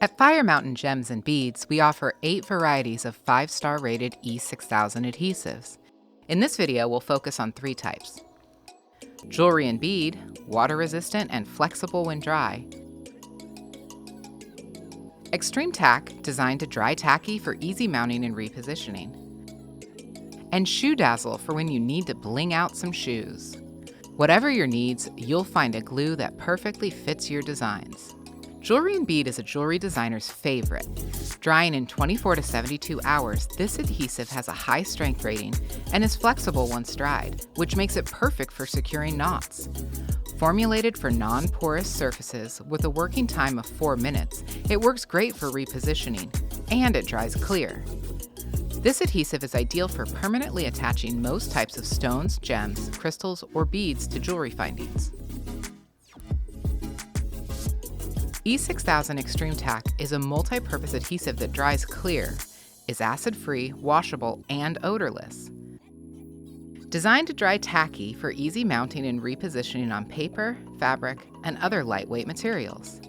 At Fire Mountain Gems and Beads, we offer 8 varieties of 5-star rated E6000 adhesives. In this video, we'll focus on 3 types. Jewelry and bead, water resistant and flexible when dry. Extreme tack, designed to dry tacky for easy mounting and repositioning. And Shoe Dazzle for when you need to bling out some shoes. Whatever your needs, you'll find a glue that perfectly fits your designs. Jewelry and bead is a jewelry designer's favorite. Drying in 24 to 72 hours, this adhesive has a high strength rating and is flexible once dried, which makes it perfect for securing knots. Formulated for non-porous surfaces with a working time of 4 minutes, it works great for repositioning, and it dries clear. This adhesive is ideal for permanently attaching most types of stones, gems, crystals, or beads to jewelry findings. E6000 Extreme Tack is a multi-purpose adhesive that dries clear, is acid-free, washable, and odorless. Designed to dry tacky for easy mounting and repositioning on paper, fabric, and other lightweight materials.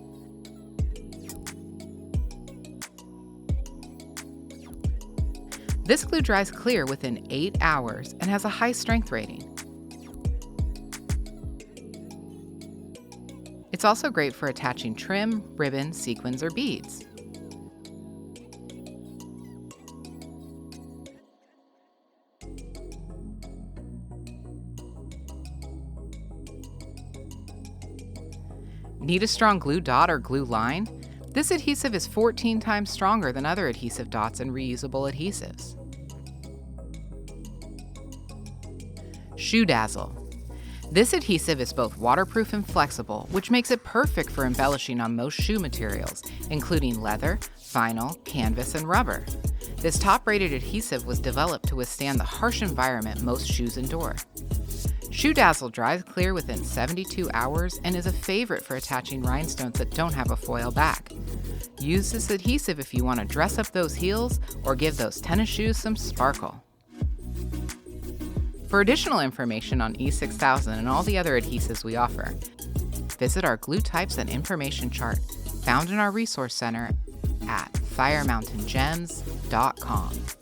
This glue dries clear within 8 hours and has a high strength rating. It's also great for attaching trim, ribbon, sequins, or beads. Need a strong glue dot or glue line? This adhesive is 14 times stronger than other adhesive dots and reusable adhesives. Shoe Dazzle. This adhesive is both waterproof and flexible, which makes it perfect for embellishing on most shoe materials, including leather, vinyl, canvas, and rubber. This top-rated adhesive was developed to withstand the harsh environment most shoes endure. Shoe Dazzle dries clear within 72 hours and is a favorite for attaching rhinestones that don't have a foil back. Use this adhesive if you want to dress up those heels or give those tennis shoes some sparkle. For additional information on E6000 and all the other adhesives we offer, visit our glue types and information chart found in our resource center at firemountaingems.com.